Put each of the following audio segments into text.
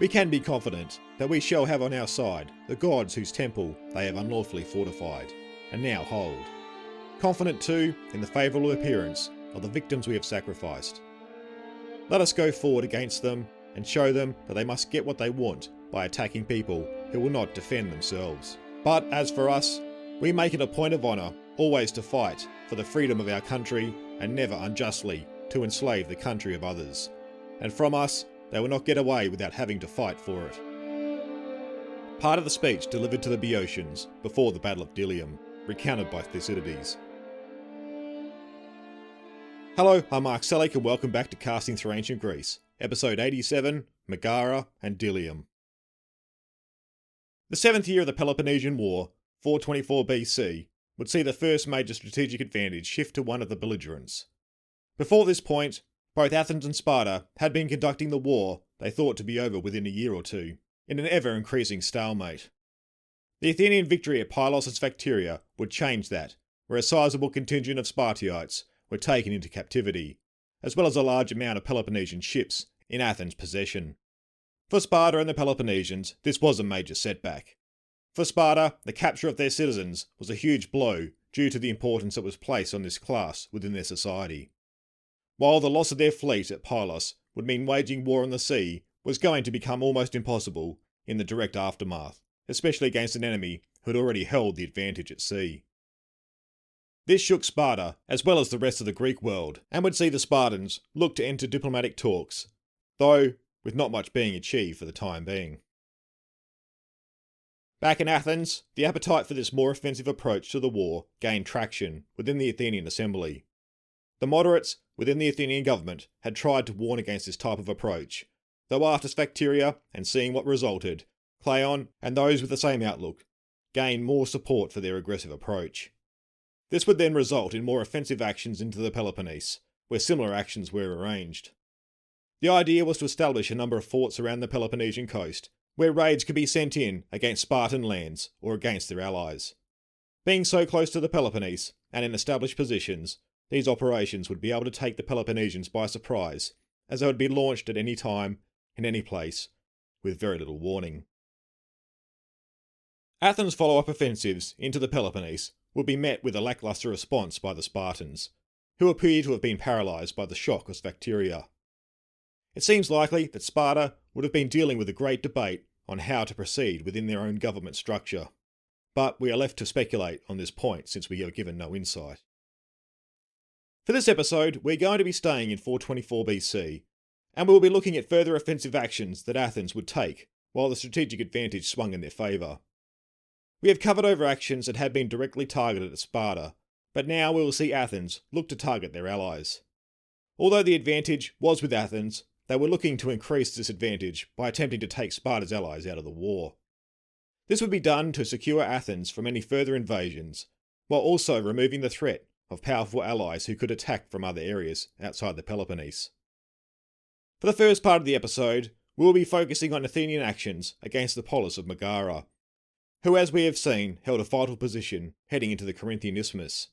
We can be confident that we shall have on our side the gods whose temple they have unlawfully fortified, and now hold. Confident too in the favourable appearance of the victims we have sacrificed. Let us go forward against them and show them that they must get what they want by attacking people who will not defend themselves. But as for us, we make it a point of honour always to fight for the freedom of our country and never unjustly to enslave the country of others. And from us, they will not get away without having to fight for it. Part of the speech delivered to the Boeotians before the Battle of Delium, recounted by Thucydides. Hello, I'm Mark Selleck and welcome back to Casting Through Ancient Greece, episode 87, Megara and Delium. The 7th year of the Peloponnesian War, 424 BC, would see the first major strategic advantage shift to one of the belligerents. Before this point, both Athens and Sparta had been conducting the war they thought to be over within a year or two, in an ever-increasing stalemate. The Athenian victory at Pylos and Sphacteria would change that, where a sizable contingent of Spartiates were taken into captivity, as well as a large amount of Peloponnesian ships in Athens' possession. For Sparta and the Peloponnesians, this was a major setback. For Sparta, the capture of their citizens was a huge blow due to the importance that was placed on this class within their society. While the loss of their fleet at Pylos would mean waging war on the sea was going to become almost impossible in the direct aftermath, especially against an enemy who had already held the advantage at sea. This shook Sparta as well as the rest of the Greek world and would see the Spartans look to enter diplomatic talks, though with not much being achieved for the time being. Back in Athens, the appetite for this more offensive approach to the war gained traction within the Athenian assembly. The moderates within the Athenian government had tried to warn against this type of approach, though after Sphacteria and seeing what resulted, Cleon and those with the same outlook gained more support for their aggressive approach. This would then result in more offensive actions into the Peloponnese, where similar actions were arranged. The idea was to establish a number of forts around the Peloponnesian coast, where raids could be sent in against Spartan lands or against their allies. Being so close to the Peloponnese and in established positions, these operations would be able to take the Peloponnesians by surprise, as they would be launched at any time, in any place, with very little warning. Athens' follow-up offensives into the Peloponnese would be met with a lacklustre response by the Spartans, who appear to have been paralysed by the shock of Sphacteria. It seems likely that Sparta would have been dealing with a great debate on how to proceed within their own government structure, but we are left to speculate on this point since we are given no insight. For this episode, we're going to be staying in 424 BC, and we will be looking at further offensive actions that Athens would take while the strategic advantage swung in their favour. We have covered over actions that had been directly targeted at Sparta, but now we will see Athens look to target their allies. Although the advantage was with Athens, they were looking to increase this advantage by attempting to take Sparta's allies out of the war. This would be done to secure Athens from any further invasions, while also removing the threat of powerful allies who could attack from other areas outside the Peloponnese. For the first part of the episode, we will be focusing on Athenian actions against the polis of Megara, who, as we have seen, held a vital position heading into the Corinthian isthmus.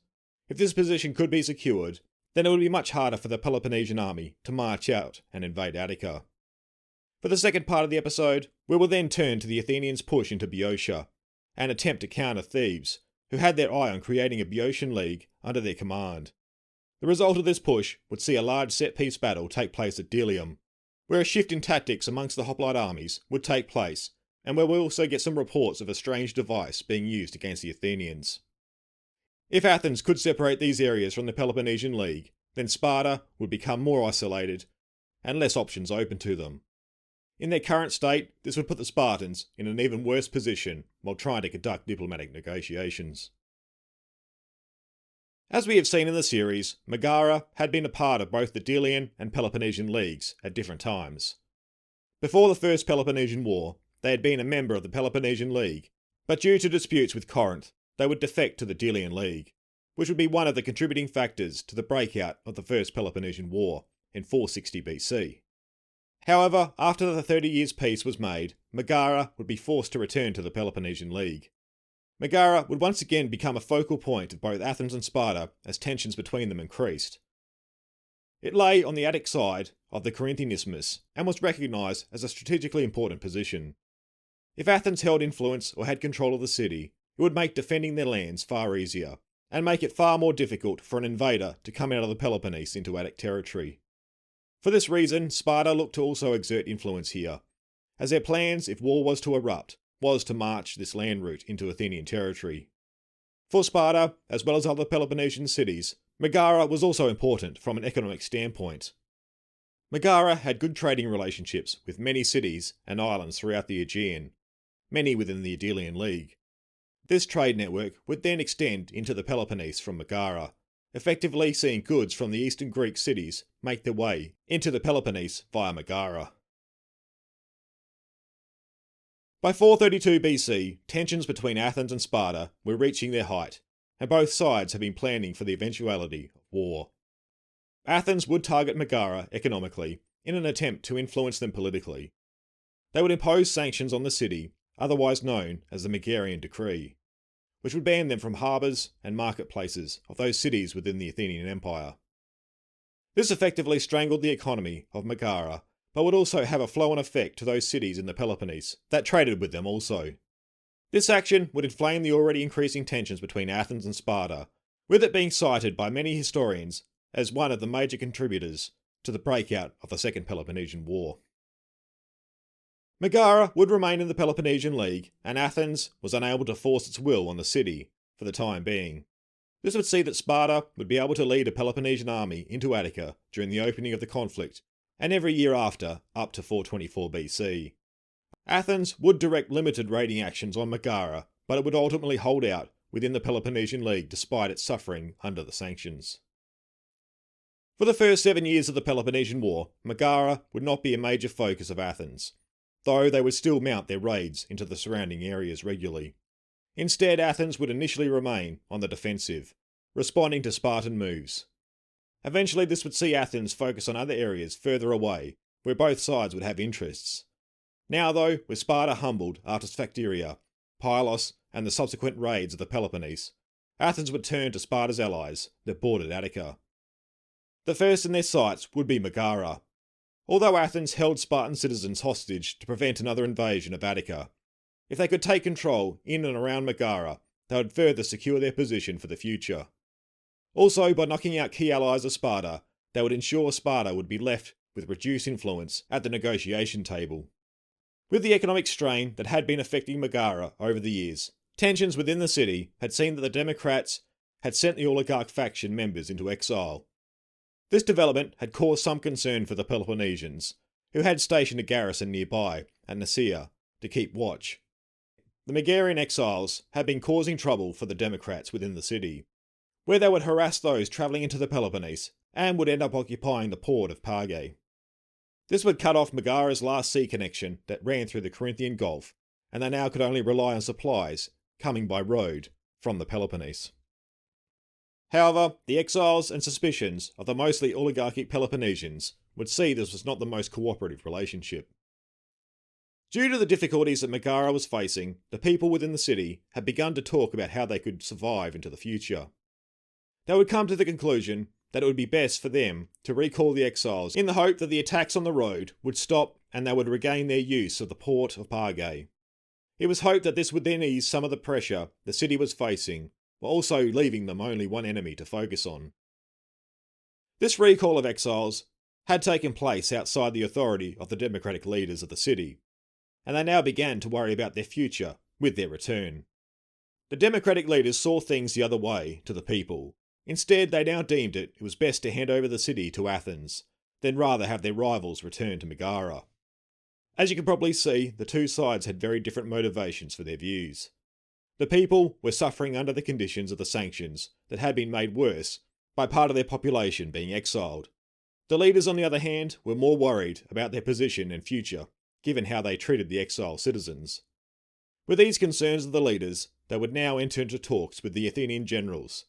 If this position could be secured, then it would be much harder for the Peloponnesian army to march out and invade Attica. For the second part of the episode, we will then turn to the Athenians' push into Boeotia, and attempt to counter Thebes, who had their eye on creating a Boeotian League under their command. The result of this push would see a large set-piece battle take place at Delium, where a shift in tactics amongst the hoplite armies would take place, and where we'll also get some reports of a strange device being used against the Athenians. If Athens could separate these areas from the Peloponnesian League, then Sparta would become more isolated, and less options open to them. In their current state, this would put the Spartans in an even worse position while trying to conduct diplomatic negotiations. As we have seen in the series, Megara had been a part of both the Delian and Peloponnesian leagues at different times. Before the First Peloponnesian War, they had been a member of the Peloponnesian League, but due to disputes with Corinth, they would defect to the Delian League, which would be one of the contributing factors to the breakout of the First Peloponnesian War in 460 BC. However, after the 30 Years' Peace was made, Megara would be forced to return to the Peloponnesian League. Megara would once again become a focal point of both Athens and Sparta as tensions between them increased. It lay on the Attic side of the Corinthian isthmus and was recognised as a strategically important position. If Athens held influence or had control of the city, it would make defending their lands far easier, and make it far more difficult for an invader to come out of the Peloponnese into Attic territory. For this reason, Sparta looked to also exert influence here, as their plans, if war was to erupt, was to march this land route into Athenian territory. For Sparta, as well as other Peloponnesian cities, Megara was also important from an economic standpoint. Megara had good trading relationships with many cities and islands throughout the Aegean, many within the Delian League. This trade network would then extend into the Peloponnese from Megara, effectively seeing goods from the eastern Greek cities make their way into the Peloponnese via Megara. By 432 BC, tensions between Athens and Sparta were reaching their height, and both sides had been planning for the eventuality of war. Athens would target Megara economically in an attempt to influence them politically. They would impose sanctions on the city, otherwise known as the Megarian Decree, which would ban them from harbours and marketplaces of those cities within the Athenian Empire. This effectively strangled the economy of Megara, but would also have a flow-on effect to those cities in the Peloponnese that traded with them also. This action would inflame the already increasing tensions between Athens and Sparta, with it being cited by many historians as one of the major contributors to the breakout of the Second Peloponnesian War. Megara would remain in the Peloponnesian League, and Athens was unable to force its will on the city for the time being. This would see that Sparta would be able to lead a Peloponnesian army into Attica during the opening of the conflict, and every year after, up to 424 BC. Athens would direct limited raiding actions on Megara, but it would ultimately hold out within the Peloponnesian League despite its suffering under the sanctions. For the first 7 years of the Peloponnesian War, Megara would not be a major focus of Athens, though they would still mount their raids into the surrounding areas regularly. Instead, Athens would initially remain on the defensive, responding to Spartan moves. Eventually, this would see Athens focus on other areas further away, where both sides would have interests. Now though, with Sparta humbled after Sphacteria, Pylos, and the subsequent raids of the Peloponnese, Athens would turn to Sparta's allies that bordered Attica. The first in their sights would be Megara. Although Athens held Spartan citizens hostage to prevent another invasion of Attica, if they could take control in and around Megara, they would further secure their position for the future. Also, by knocking out key allies of Sparta, they would ensure Sparta would be left with reduced influence at the negotiation table. With the economic strain that had been affecting Megara over the years, tensions within the city had seen that the Democrats had sent the oligarch faction members into exile. This development had caused some concern for the Peloponnesians, who had stationed a garrison nearby at Nicaea to keep watch. The Megarian exiles had been causing trouble for the Democrats within the city, where they would harass those travelling into the Peloponnese and would end up occupying the port of Page. This would cut off Megara's last sea connection that ran through the Corinthian Gulf, and they now could only rely on supplies coming by road from the Peloponnese. However, the exiles and suspicions of the mostly oligarchic Peloponnesians would see this was not the most cooperative relationship. Due to the difficulties that Megara was facing, the people within the city had begun to talk about how they could survive into the future. They would come to the conclusion that it would be best for them to recall the exiles in the hope that the attacks on the road would stop and they would regain their use of the port of Page. It was hoped that this would then ease some of the pressure the city was facing, while also leaving them only one enemy to focus on. This recall of exiles had taken place outside the authority of the democratic leaders of the city, and they now began to worry about their future with their return. The democratic leaders saw things the other way to the people. Instead, they now deemed it was best to hand over the city to Athens, than rather have their rivals return to Megara. As you can probably see, the two sides had very different motivations for their views. The people were suffering under the conditions of the sanctions that had been made worse by part of their population being exiled. The leaders, on the other hand, were more worried about their position and future, given how they treated the exiled citizens. With these concerns of the leaders, they would now enter into talks with the Athenian generals.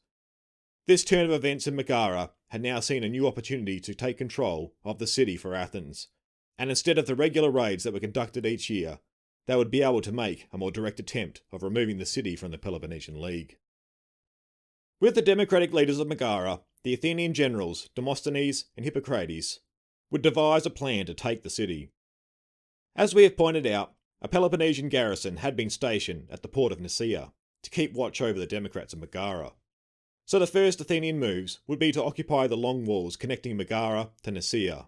This turn of events in Megara had now seen a new opportunity to take control of the city for Athens, and instead of the regular raids that were conducted each year, they would be able to make a more direct attempt of removing the city from the Peloponnesian League. With the democratic leaders of Megara, the Athenian generals Demosthenes and Hippocrates would devise a plan to take the city. As we have pointed out, a Peloponnesian garrison had been stationed at the port of Nicaea to keep watch over the Democrats of Megara. So the first Athenian moves would be to occupy the long walls connecting Megara to Nicaea.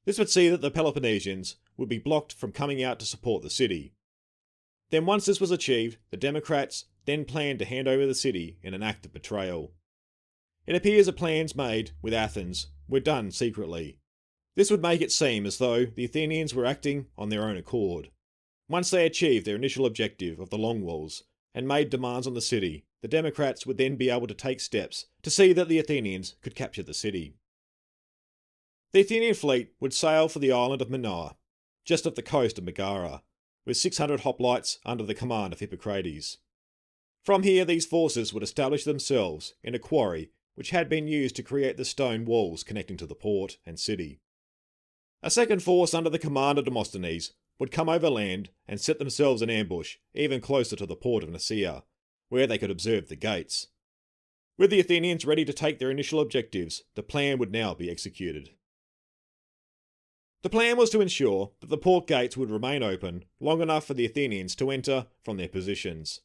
This would see that the Peloponnesians would be blocked from coming out to support the city. Then once this was achieved, the Democrats then planned to hand over the city in an act of betrayal. It appears the plans made with Athens were done secretly. This would make it seem as though the Athenians were acting on their own accord. Once they achieved their initial objective of the long walls and made demands on the city, the Democrats would then be able to take steps to see that the Athenians could capture the city. The Athenian fleet would sail for the island of Minoa, just off the coast of Megara, with 600 hoplites under the command of Hippocrates. From here, these forces would establish themselves in a quarry which had been used to create the stone walls connecting to the port and city. A second force under the command of Demosthenes would come overland and set themselves in ambush even closer to the port of Nicaea, where they could observe the gates. With the Athenians ready to take their initial objectives, the plan would now be executed. The plan was to ensure that the port gates would remain open long enough for the Athenians to enter from their positions.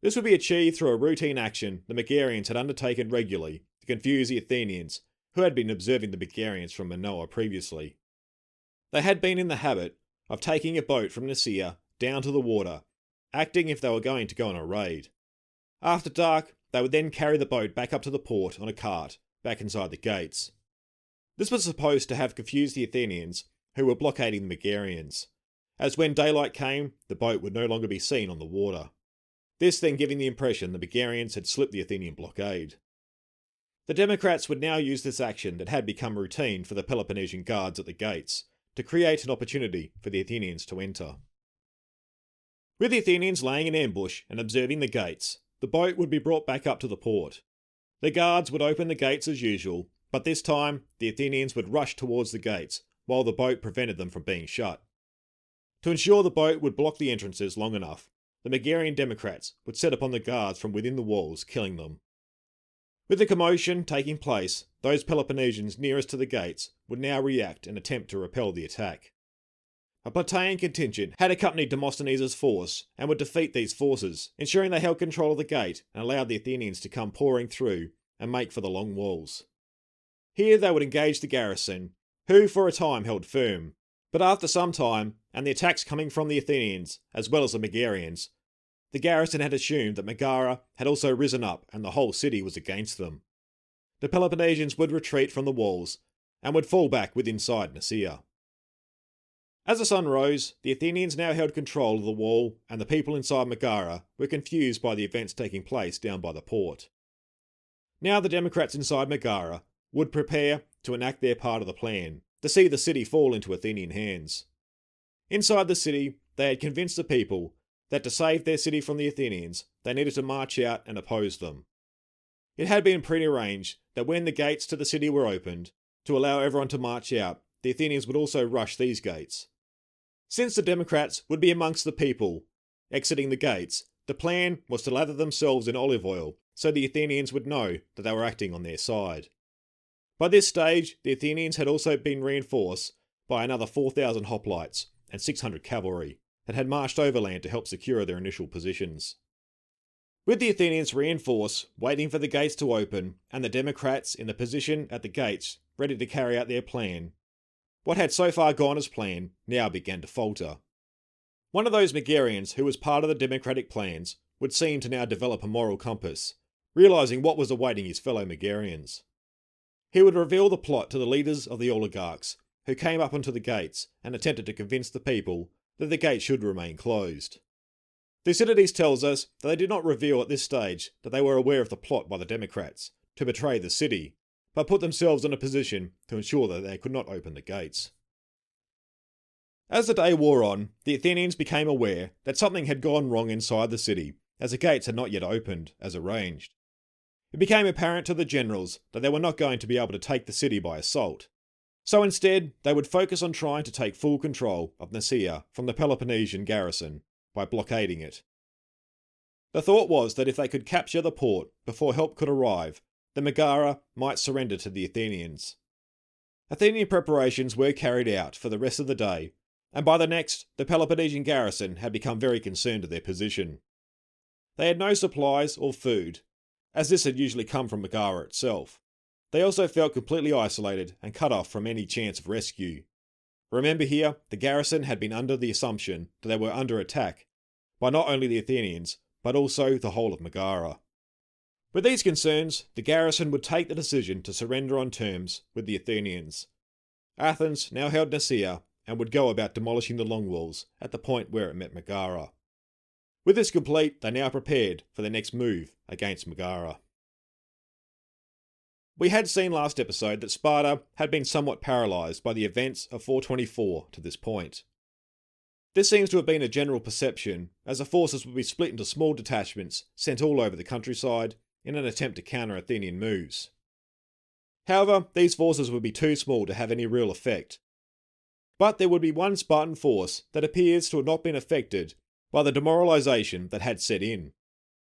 This would be achieved through a routine action the Megarians had undertaken regularly to confuse the Athenians, who had been observing the Megarians from Minoa previously. They had been in the habit of taking a boat from Nicaea down to the water, acting if they were going to go on a raid. After dark, they would then carry the boat back up to the port on a cart, back inside the gates. This was supposed to have confused the Athenians, who were blockading the Megarians, as when daylight came, the boat would no longer be seen on the water. This then giving the impression the Megarians had slipped the Athenian blockade. The Democrats would now use this action that had become routine for the Peloponnesian guards at the gates, to create an opportunity for the Athenians to enter. With the Athenians laying in ambush and observing the gates, the boat would be brought back up to the port. The guards would open the gates as usual, but this time the Athenians would rush towards the gates, while the boat prevented them from being shut. To ensure the boat would block the entrances long enough, the Megarian Democrats would set upon the guards from within the walls, killing them. With the commotion taking place, those Peloponnesians nearest to the gates would now react and attempt to repel the attack. A Plataean contingent had accompanied Demosthenes' force and would defeat these forces, ensuring they held control of the gate and allowed the Athenians to come pouring through and make for the long walls. Here they would engage the garrison, who for a time held firm, but after some time, and the attacks coming from the Athenians as well as the Megarians, the garrison had assumed that Megara had also risen up and the whole city was against them. The Peloponnesians would retreat from the walls and would fall back within inside Nicaea. As the sun rose, the Athenians now held control of the wall and the people inside Megara were confused by the events taking place down by the port. Now the Democrats inside Megara would prepare to enact their part of the plan, to see the city fall into Athenian hands. Inside the city, they had convinced the people that to save their city from the Athenians, they needed to march out and oppose them. It had been prearranged that when the gates to the city were opened, to allow everyone to march out, the Athenians would also rush these gates. Since the Democrats would be amongst the people exiting the gates, the plan was to lather themselves in olive oil so the Athenians would know that they were acting on their side. By this stage, the Athenians had also been reinforced by another 4,000 hoplites and 600 cavalry that had marched overland to help secure their initial positions. With the Athenians reinforced, waiting for the gates to open, and the Democrats in the position at the gates ready to carry out their plan, what had so far gone as planned now began to falter. One of those Megarians who was part of the democratic plans would seem to now develop a moral compass, realising what was awaiting his fellow Megarians. He would reveal the plot to the leaders of the oligarchs, who came up onto the gates and attempted to convince the people that the gate should remain closed. Thucydides tells us that they did not reveal at this stage that they were aware of the plot by the Democrats to betray the city, but put themselves in a position to ensure that they could not open the gates. As the day wore on, the Athenians became aware that something had gone wrong inside the city, as the gates had not yet opened, as arranged. It became apparent to the generals that they were not going to be able to take the city by assault. So instead, they would focus on trying to take full control of Nicaea from the Peloponnesian garrison by blockading it. The thought was that if they could capture the port before help could arrive, that Megara might surrender to the Athenians. Athenian preparations were carried out for the rest of the day, and by the next, the Peloponnesian garrison had become very concerned at their position. They had no supplies or food, as this had usually come from Megara itself. They also felt completely isolated and cut off from any chance of rescue. Remember here, the garrison had been under the assumption that they were under attack by not only the Athenians, but also the whole of Megara. With these concerns, the garrison would take the decision to surrender on terms with the Athenians. Athens now held Nicaea and would go about demolishing the long walls at the point where it met Megara. With this complete, they now prepared for their next move against Megara. We had seen last episode that Sparta had been somewhat paralysed by the events of 424 to this point. This seems to have been a general perception, as the forces would be split into small detachments sent all over the countryside in an attempt to counter Athenian moves. However, these forces would be too small to have any real effect. But there would be one Spartan force that appears to have not been affected by the demoralisation that had set in.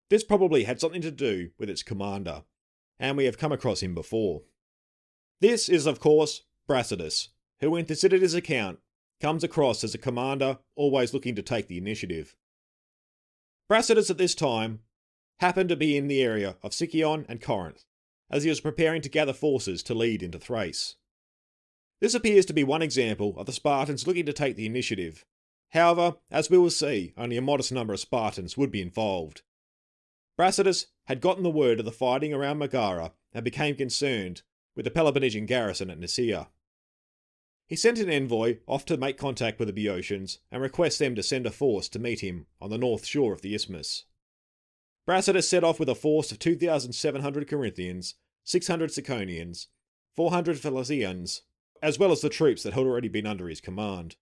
This probably had something to do with its commander, and we have come across him before. This is, of course, Brasidas, who in Thucydides' account comes across as a commander always looking to take the initiative. Brasidas at this time happened to be in the area of Sicyon and Corinth, as he was preparing to gather forces to lead into Thrace. This appears to be one example of the Spartans looking to take the initiative. However, as we will see, only a modest number of Spartans would be involved. Brasidas had gotten the word of the fighting around Megara and became concerned with the Peloponnesian garrison at Nicaea. He sent an envoy off to make contact with the Boeotians and request them to send a force to meet him on the north shore of the isthmus. Brasidas set off with a force of 2,700 Corinthians, 600 Ciconians, 400 Philisians, as well as the troops that had already been under his command.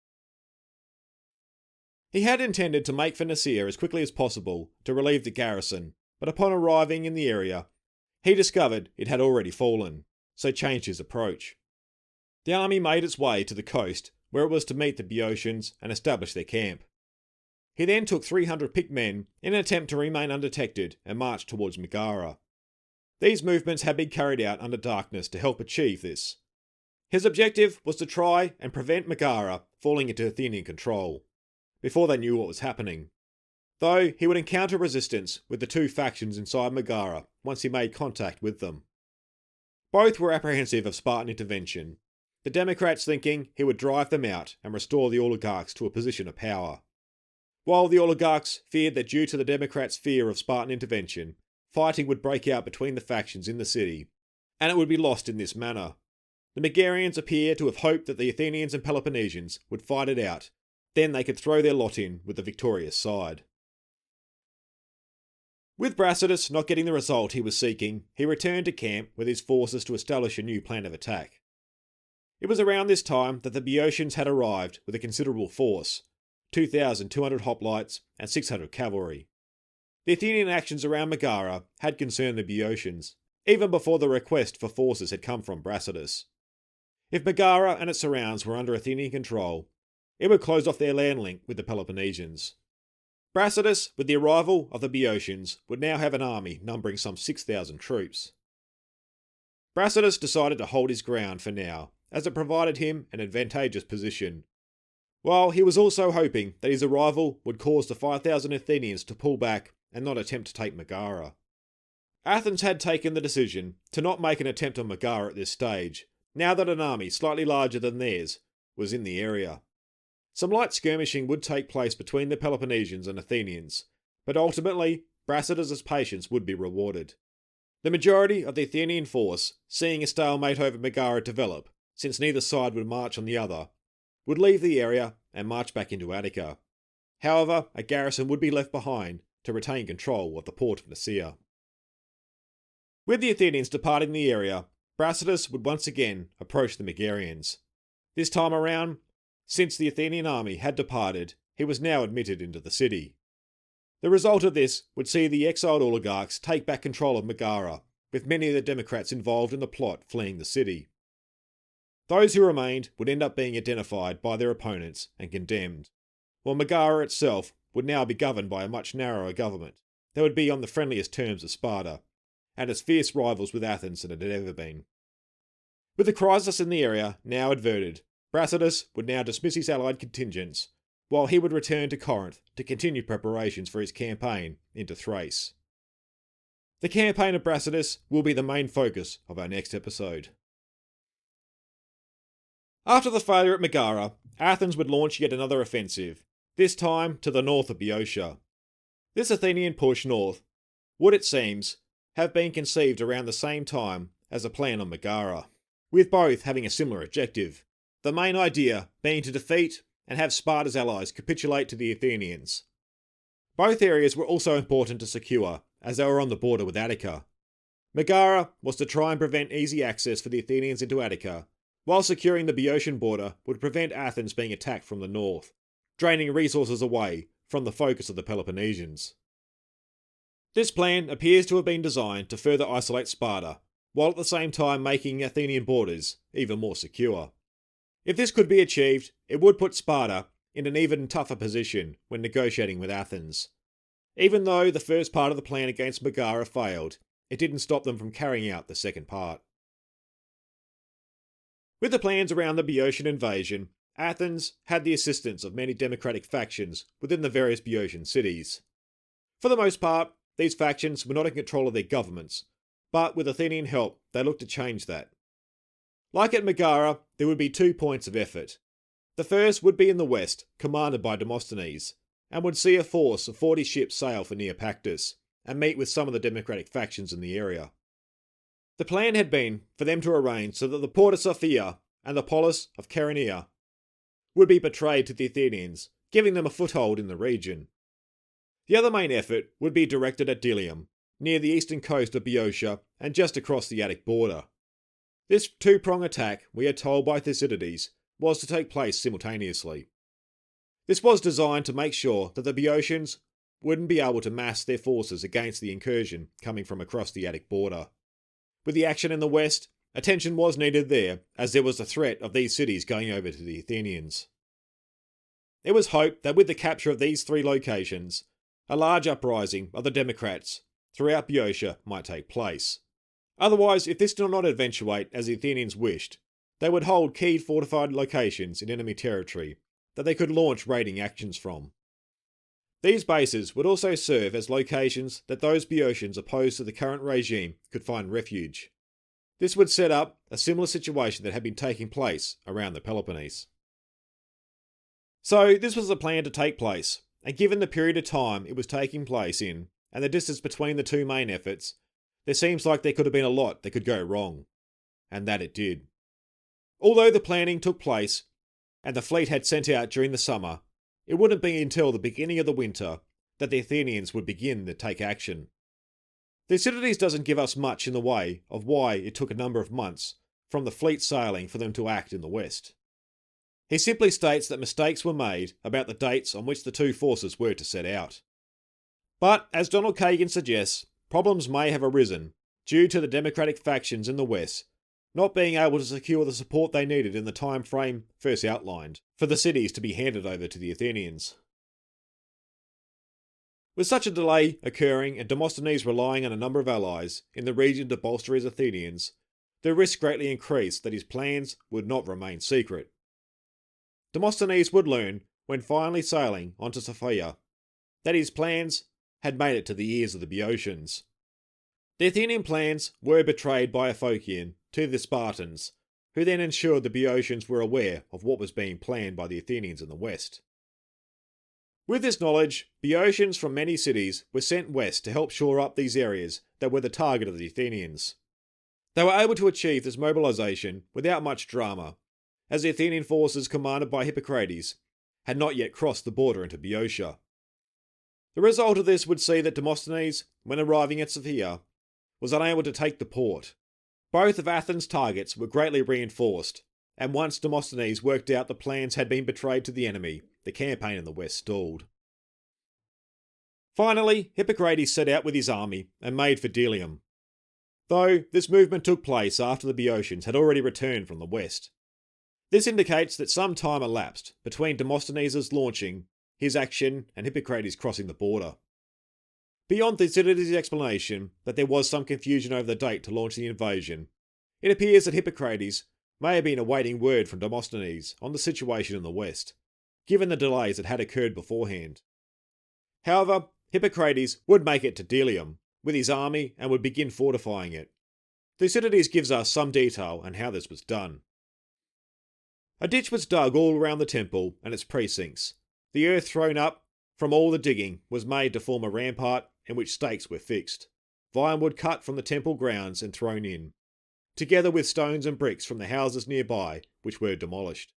He had intended to make for Nicaea as quickly as possible to relieve the garrison, but upon arriving in the area, he discovered it had already fallen, so changed his approach. The army made its way to the coast, where it was to meet the Boeotians and establish their camp. He then took 300 picked men in an attempt to remain undetected and marched towards Megara. These movements had been carried out under darkness to help achieve this. His objective was to try and prevent Megara falling into Athenian control, before they knew what was happening. Though he would encounter resistance with the two factions inside Megara once he made contact with them. Both were apprehensive of Spartan intervention, the Democrats thinking he would drive them out and restore the oligarchs to a position of power, while the oligarchs feared that due to the Democrats' fear of Spartan intervention, fighting would break out between the factions in the city, and it would be lost in this manner. The Megarians appear to have hoped that the Athenians and Peloponnesians would fight it out, then they could throw their lot in with the victorious side. With Brasidas not getting the result he was seeking, he returned to camp with his forces to establish a new plan of attack. It was around this time that the Boeotians had arrived with a considerable force, 2,200 hoplites and 600 cavalry. The Athenian actions around Megara had concerned the Boeotians, even before the request for forces had come from Brasidas. If Megara and its surrounds were under Athenian control, it would close off their land link with the Peloponnesians. Brasidas, with the arrival of the Boeotians, would now have an army numbering some 6,000 troops. Brasidas decided to hold his ground for now, as it provided him an advantageous position, while he was also hoping that his arrival would cause the 5,000 Athenians to pull back and not attempt to take Megara. Athens had taken the decision to not make an attempt on Megara at this stage, now that an army slightly larger than theirs was in the area. Some light skirmishing would take place between the Peloponnesians and Athenians, but ultimately Brasidas' patience would be rewarded. The majority of the Athenian force, seeing a stalemate over Megara develop, since neither side would march on the other, would leave the area and march back into Attica. However, a garrison would be left behind to retain control of the port of Nicaea. With the Athenians departing the area, Brasidas would once again approach the Megarians. This time around, since the Athenian army had departed, he was now admitted into the city. The result of this would see the exiled oligarchs take back control of Megara, with many of the Democrats involved in the plot fleeing the city. Those who remained would end up being identified by their opponents and condemned, while Megara itself would now be governed by a much narrower government that would be on the friendliest terms of Sparta, and as fierce rivals with Athens as it had ever been. With the crisis in the area now averted, Brasidas would now dismiss his allied contingents, while he would return to Corinth to continue preparations for his campaign into Thrace. The campaign of Brasidas will be the main focus of our next episode. After the failure at Megara, Athens would launch yet another offensive, this time to the north of Boeotia. This Athenian push north would, it seems, have been conceived around the same time as the plan on Megara, with both having a similar objective, the main idea being to defeat and have Sparta's allies capitulate to the Athenians. Both areas were also important to secure, as they were on the border with Attica. Megara was to try and prevent easy access for the Athenians into Attica, while securing the Boeotian border would prevent Athens being attacked from the north, draining resources away from the focus of the Peloponnesians. This plan appears to have been designed to further isolate Sparta, while at the same time making Athenian borders even more secure. If this could be achieved, it would put Sparta in an even tougher position when negotiating with Athens. Even though the first part of the plan against Megara failed, it didn't stop them from carrying out the second part. With the plans around the Boeotian invasion, Athens had the assistance of many democratic factions within the various Boeotian cities. For the most part, these factions were not in control of their governments, but with Athenian help they looked to change that. Like at Megara, there would be 2 points of effort. The first would be in the west, commanded by Demosthenes, and would see a force of 40 ships sail for Neopactus, and meet with some of the democratic factions in the area. The plan had been for them to arrange so that the port of Sophia and the polis of Chaeronea would be betrayed to the Athenians, giving them a foothold in the region. The other main effort would be directed at Delium, near the eastern coast of Boeotia and just across the Attic border. This two-prong attack, we are told by Thucydides, was to take place simultaneously. This was designed to make sure that the Boeotians wouldn't be able to mass their forces against the incursion coming from across the Attic border. With the action in the west, attention was needed there, as there was the threat of these cities going over to the Athenians. It was hoped that with the capture of these 3 locations, a large uprising of the Democrats throughout Boeotia might take place. Otherwise, if this did not eventuate as the Athenians wished, they would hold key fortified locations in enemy territory that they could launch raiding actions from. These bases would also serve as locations that those Boeotians opposed to the current regime could find refuge. This would set up a similar situation that had been taking place around the Peloponnese. So this was the plan to take place, and given the period of time it was taking place in, and the distance between the 2 main efforts, there seems like there could have been a lot that could go wrong. And that it did. Although the planning took place, and the fleet had sent out during the summer, it wouldn't be until the beginning of the winter that the Athenians would begin to take action. Thucydides doesn't give us much in the way of why it took a number of months from the fleet sailing for them to act in the west. He simply states that mistakes were made about the dates on which the 2 forces were to set out. But, as Donald Kagan suggests, problems may have arisen due to the democratic factions in the west not being able to secure the support they needed in the time frame first outlined for the cities to be handed over to the Athenians. With such a delay occurring and Demosthenes relying on a number of allies in the region to bolster his Athenians, the risk greatly increased that his plans would not remain secret. Demosthenes would learn, when finally sailing onto Sophia, that his plans had made it to the ears of the Boeotians. The Athenian plans were betrayed by a Phocion to the Spartans, who then ensured the Boeotians were aware of what was being planned by the Athenians in the west. With this knowledge, Boeotians from many cities were sent west to help shore up these areas that were the target of the Athenians. They were able to achieve this mobilization without much drama, as the Athenian forces commanded by Hippocrates had not yet crossed the border into Boeotia. The result of this would see that Demosthenes, when arriving at Sophia, was unable to take the port. Both of Athens' targets were greatly reinforced, and once Demosthenes worked out the plans had been betrayed to the enemy, the campaign in the west stalled. Finally, Hippocrates set out with his army and made for Delium, though this movement took place after the Boeotians had already returned from the west. This indicates that some time elapsed between Demosthenes' launching his action and Hippocrates crossing the border. Beyond Thucydides' explanation that there was some confusion over the date to launch the invasion, it appears that Hippocrates may have been awaiting word from Demosthenes on the situation in the west, given the delays that had occurred beforehand. However, Hippocrates would make it to Delium with his army and would begin fortifying it. Thucydides gives us some detail on how this was done. A ditch was dug all around the temple and its precincts. The earth thrown up from all the digging was made to form a rampart in which stakes were fixed. Vinewood cut from the temple grounds and thrown in, together with stones and bricks from the houses nearby, which were demolished.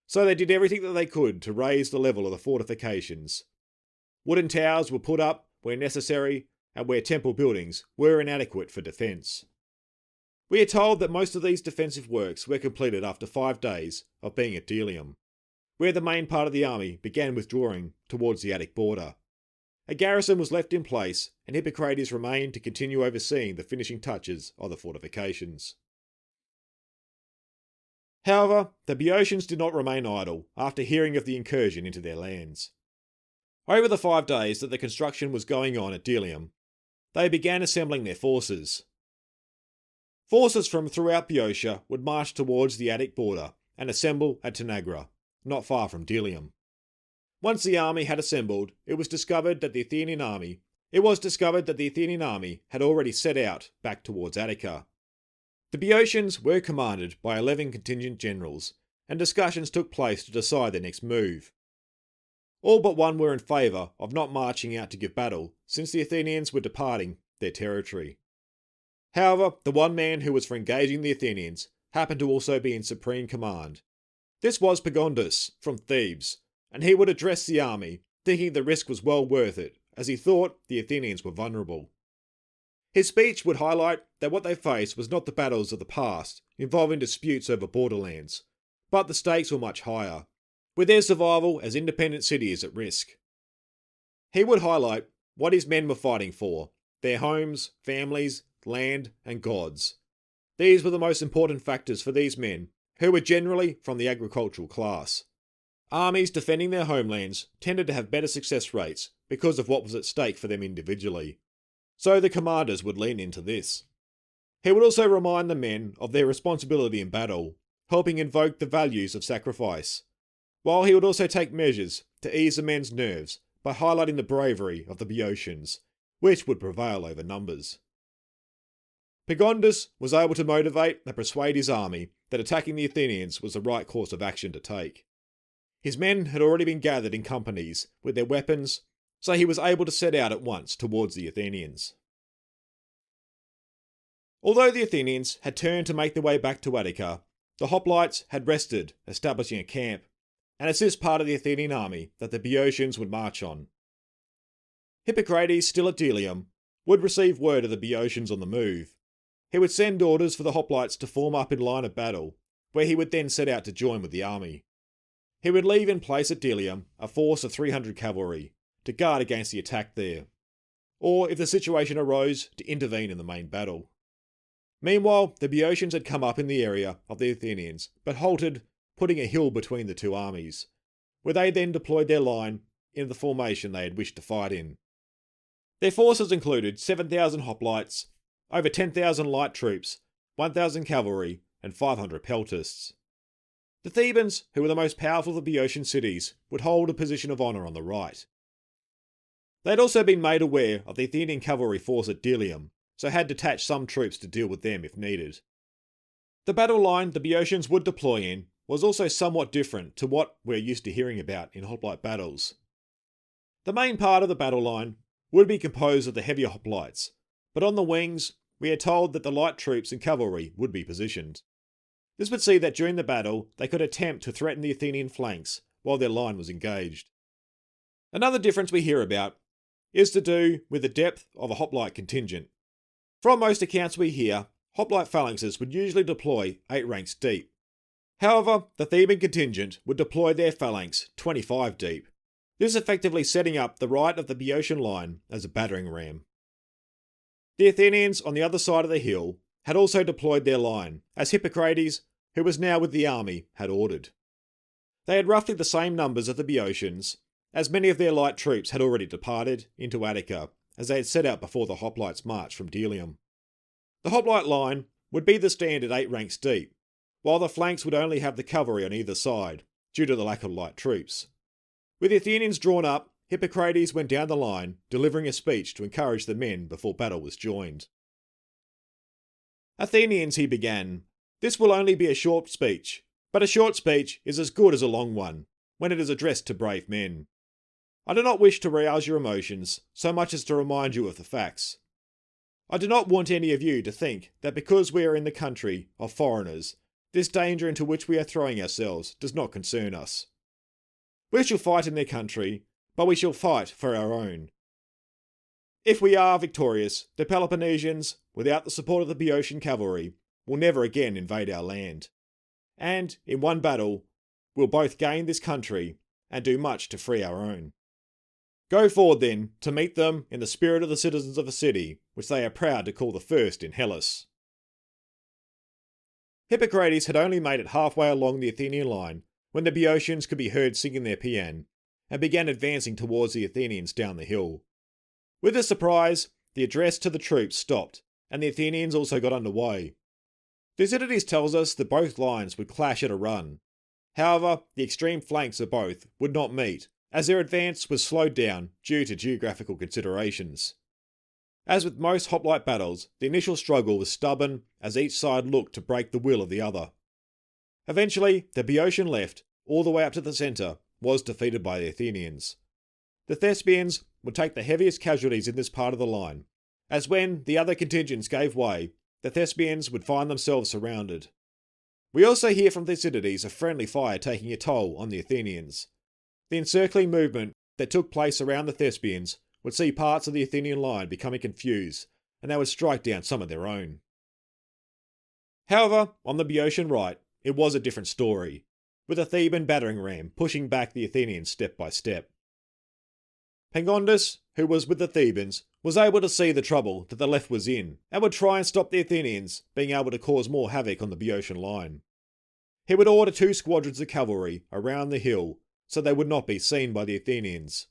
So they did everything that they could to raise the level of the fortifications. Wooden towers were put up where necessary and where temple buildings were inadequate for defence. We are told that most of these defensive works were completed after 5 days of being at Delium, where the main part of the army began withdrawing towards the Attic border. A garrison was left in place, and Hippocrates remained to continue overseeing the finishing touches of the fortifications. However, the Boeotians did not remain idle after hearing of the incursion into their lands. Over the 5 days that the construction was going on at Delium, they began assembling their forces. Forces from throughout Boeotia would march towards the Attic border and assemble at Tanagra, not far from Delium. Once the army had assembled, it was discovered that the Athenian army had already set out back towards Attica. The Boeotians were commanded by 11 contingent generals, and discussions took place to decide their next move. All but one were in favour of not marching out to give battle, since the Athenians were departing their territory. However, the one man who was for engaging the Athenians happened to also be in supreme command. This was Pagondas from Thebes, and he would address the army, thinking the risk was well worth it, as he thought the Athenians were vulnerable. His speech would highlight that what they faced was not the battles of the past, involving disputes over borderlands, but the stakes were much higher, with their survival as independent cities at risk. He would highlight what his men were fighting for: their homes, families, land, and gods. These were the most important factors for these men, who were generally from the agricultural class. Armies defending their homelands tended to have better success rates because of what was at stake for them individually, so the commanders would lean into this. He would also remind the men of their responsibility in battle, helping invoke the values of sacrifice, while he would also take measures to ease the men's nerves by highlighting the bravery of the Boeotians, which would prevail over numbers. Pagondas was able to motivate and persuade his army that attacking the Athenians was the right course of action to take. His men had already been gathered in companies with their weapons, so he was able to set out at once towards the Athenians. Although the Athenians had turned to make their way back to Attica, the hoplites had rested, establishing a camp, and it's this part of the Athenian army that the Boeotians would march on. Hippocrates, still at Delium, would receive word of the Boeotians on the move. He would send orders for the hoplites to form up in line of battle, where he would then set out to join with the army. He would leave in place at Delium a force of 300 cavalry to guard against the attack there, or if the situation arose, to intervene in the main battle. Meanwhile, the Boeotians had come up in the area of the Athenians, but halted, putting a hill between the two armies, where they then deployed their line in the formation they had wished to fight in. Their forces included 7,000 hoplites, over 10,000 light troops, 1,000 cavalry, and 500 peltasts. The Thebans, who were the most powerful of the Boeotian cities, would hold a position of honour on the right. They had also been made aware of the Athenian cavalry force at Delium, so had detached some troops to deal with them if needed. The battle line the Boeotians would deploy in was also somewhat different to what we're used to hearing about in hoplite battles. The main part of the battle line would be composed of the heavier hoplites, but on the wings we are told that the light troops and cavalry would be positioned. This would see that during the battle they could attempt to threaten the Athenian flanks while their line was engaged. Another difference we hear about is to do with the depth of a hoplite contingent. From most accounts we hear, hoplite phalanxes would usually deploy 8 ranks deep. However, the Theban contingent would deploy their phalanx 25 deep, this effectively setting up the right of the Boeotian line as a battering ram. The Athenians on the other side of the hill had also deployed their line, as Hippocrates, who was now with the army, had ordered. They had roughly the same numbers of the Boeotians, as many of their light troops had already departed into Attica as they had set out before the hoplites marched from Delium. The hoplite line would be the standard 8 ranks deep, while the flanks would only have the cavalry on either side, due to the lack of light troops. With the Athenians drawn up, Hippocrates went down the line, delivering a speech to encourage the men before battle was joined. "Athenians," he began, "this will only be a short speech, but a short speech is as good as a long one, when it is addressed to brave men. I do not wish to rouse your emotions, so much as to remind you of the facts. I do not want any of you to think that because we are in the country of foreigners, this danger into which we are throwing ourselves does not concern us. We shall fight in their country, but we shall fight for our own. If we are victorious, the Peloponnesians, without the support of the Boeotian cavalry, will never again invade our land. And, in one battle, we'll both gain this country and do much to free our own. Go forward then to meet them in the spirit of the citizens of a city which they are proud to call the first in Hellas." Hippocrates had only made it halfway along the Athenian line when the Boeotians could be heard singing their paean, and began advancing towards the Athenians down the hill. With a surprise, the address to the troops stopped, and the Athenians also got under way. Thucydides tells us that both lines would clash at a run. However, the extreme flanks of both would not meet, as their advance was slowed down due to geographical considerations. As with most hoplite battles, the initial struggle was stubborn as each side looked to break the will of the other. Eventually, the Boeotian left, all the way up to the centre, was defeated by the Athenians. The Thespians would take the heaviest casualties in this part of the line, as when the other contingents gave way, the Thespians would find themselves surrounded. We also hear from Thucydides of friendly fire taking a toll on the Athenians. The encircling movement that took place around the Thespians would see parts of the Athenian line becoming confused, and they would strike down some of their own. However, on the Boeotian right, it was a different story, with a Theban battering ram pushing back the Athenians step by step. Pagondas, who was with the Thebans, was able to see the trouble that the left was in, and would try and stop the Athenians being able to cause more havoc on the Boeotian line. He would order 2 squadrons of cavalry around the hill so they would not be seen by the Athenians,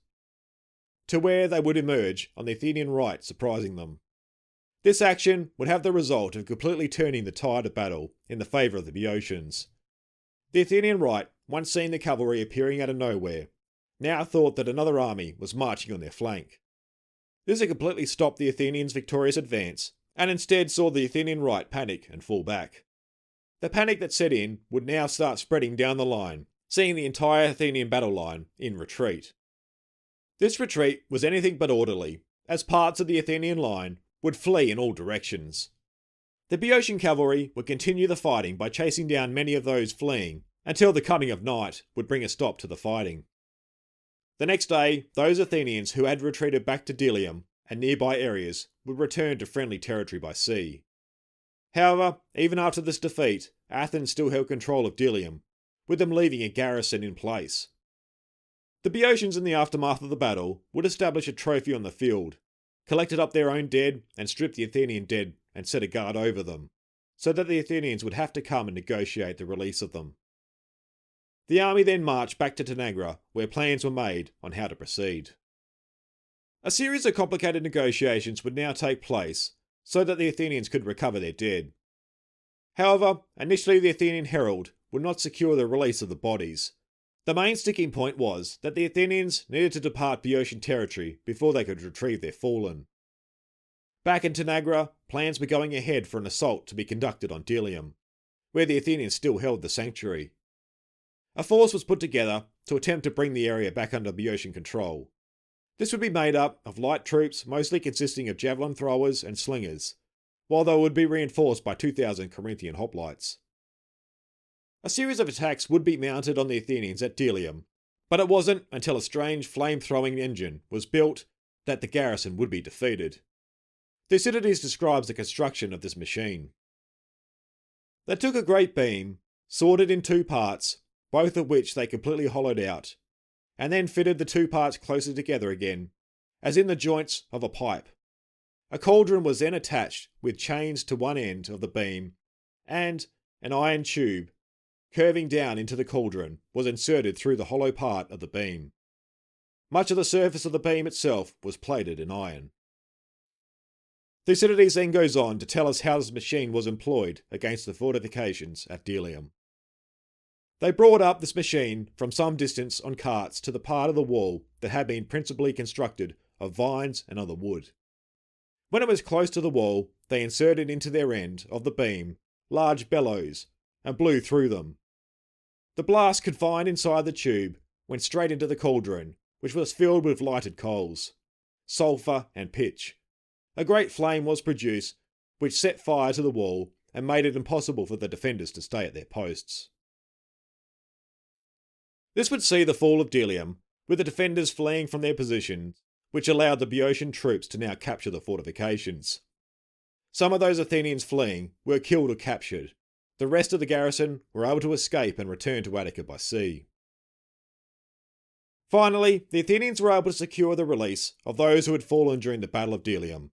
to where they would emerge on the Athenian right, surprising them. This action would have the result of completely turning the tide of battle in the favour of the Boeotians. The Athenian right, once seeing the cavalry appearing out of nowhere, now thought that another army was marching on their flank. This had completely stopped the Athenians' victorious advance, and instead saw the Athenian right panic and fall back. The panic that set in would now start spreading down the line, seeing the entire Athenian battle line in retreat. This retreat was anything but orderly, as parts of the Athenian line would flee in all directions. The Boeotian cavalry would continue the fighting by chasing down many of those fleeing, until the coming of night would bring a stop to the fighting. The next day, those Athenians who had retreated back to Delium and nearby areas would return to friendly territory by sea. However, even after this defeat, Athens still held control of Delium, with them leaving a garrison in place. The Boeotians in the aftermath of the battle would establish a trophy on the field, collected up their own dead and stripped the Athenian dead and set a guard over them, so that the Athenians would have to come and negotiate the release of them. The army then marched back to Tanagra, where plans were made on how to proceed. A series of complicated negotiations would now take place, so that the Athenians could recover their dead. However, initially the Athenian herald would not secure the release of the bodies. The main sticking point was that the Athenians needed to depart Boeotian territory before they could retrieve their fallen. Back in Tanagra, plans were going ahead for an assault to be conducted on Delium, where the Athenians still held the sanctuary. A force was put together to attempt to bring the area back under Boeotian control. This would be made up of light troops mostly consisting of javelin throwers and slingers, while they would be reinforced by 2,000 Corinthian hoplites. A series of attacks would be mounted on the Athenians at Delium, but it wasn't until a strange flame-throwing engine was built that the garrison would be defeated. Thucydides describes the construction of this machine. They took a great beam, sawed it in 2 parts, both of which they completely hollowed out, and then fitted the 2 parts closer together again, as in the joints of a pipe. A cauldron was then attached with chains to one end of the beam, and an iron tube, curving down into the cauldron, was inserted through the hollow part of the beam. Much of the surface of the beam itself was plated in iron. Thucydides then goes on to tell us how this machine was employed against the fortifications at Delium. They brought up this machine from some distance on carts to the part of the wall that had been principally constructed of vines and other wood. When it was close to the wall, they inserted into their end of the beam large bellows and blew through them. The blast confined inside the tube went straight into the cauldron, which was filled with lighted coals, sulphur and pitch. A great flame was produced, which set fire to the wall and made it impossible for the defenders to stay at their posts. This would see the fall of Delium, with the defenders fleeing from their positions, which allowed the Boeotian troops to now capture the fortifications. Some of those Athenians fleeing were killed or captured. The rest of the garrison were able to escape and return to Attica by sea. Finally, the Athenians were able to secure the release of those who had fallen during the Battle of Delium,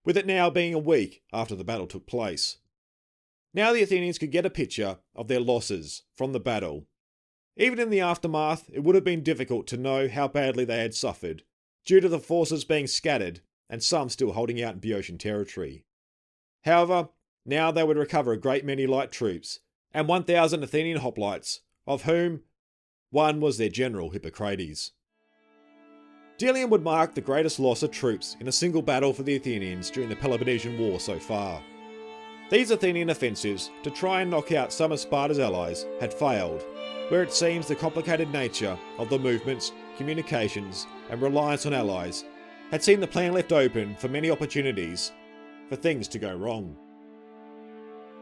with it now being a week after the battle took place. Now the Athenians could get a picture of their losses from the battle. Even in the aftermath, it would have been difficult to know how badly they had suffered, due to the forces being scattered and some still holding out in Boeotian territory. However, now they would recover a great many light troops, and 1,000 Athenian hoplites, of whom one was their general Hippocrates. Delium would mark the greatest loss of troops in a single battle for the Athenians during the Peloponnesian War so far. These Athenian offensives to try and knock out some of Sparta's allies had failed, where it seems the complicated nature of the movements, communications, and reliance on allies had seen the plan left open for many opportunities for things to go wrong.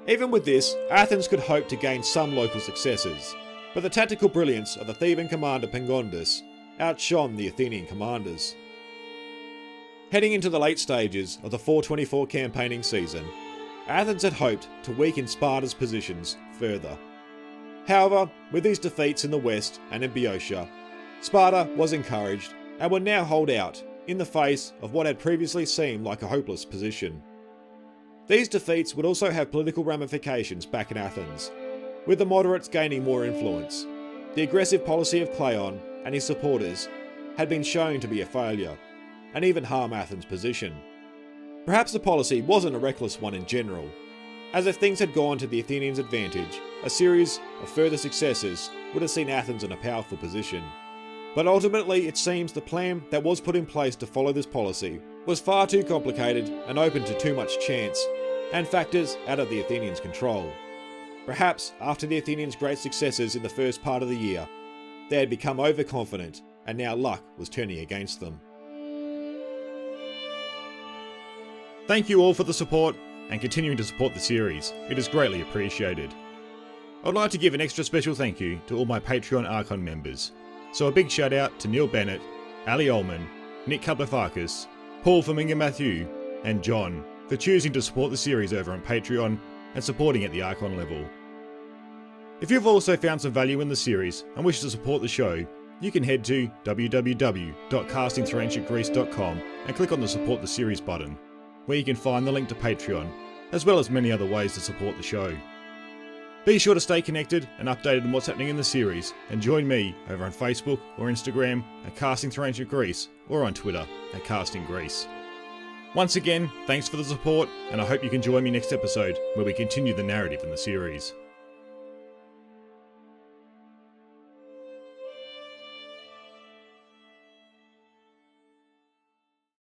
Even with this, Athens could hope to gain some local successes, but the tactical brilliance of the Theban commander Pagondas outshone the Athenian commanders. Heading into the late stages of the 424 campaigning season, Athens had hoped to weaken Sparta's positions further. However, with these defeats in the west and in Boeotia, Sparta was encouraged and would now hold out in the face of what had previously seemed like a hopeless position. These defeats would also have political ramifications back in Athens, with the moderates gaining more influence. The aggressive policy of Cleon and his supporters had been shown to be a failure, and even harm Athens' position. Perhaps the policy wasn't a reckless one in general, as if things had gone to the Athenians' advantage, a series of further successes would have seen Athens in a powerful position. But ultimately it seems the plan that was put in place to follow this policy was far too complicated and open to too much chance, and factors out of the Athenians' control. Perhaps after the Athenians' great successes in the first part of the year, they had become overconfident and now luck was turning against them. Thank you all for the support and continuing to support the series. It is greatly appreciated. I'd like to give an extra special thank you to all my Patreon Archon members. So a big shout out to Neil Bennett, Ali Ullman, Nick Kaplafakis, Paul Flamingo Matthew, and John for choosing to support the series over on Patreon and supporting at the Archon level. If you've also found some value in the series and wish to support the show, you can head to www.castingthroughancientgreece.com and click on the Support the Series button, where you can find the link to Patreon, as well as many other ways to support the show. Be sure to stay connected and updated on what's happening in the series, and join me over on Facebook or Instagram at Casting Through Ancient Greece, or on Twitter at Casting Greece. Once again, thanks for the support, and I hope you can join me next episode where we continue the narrative in the series.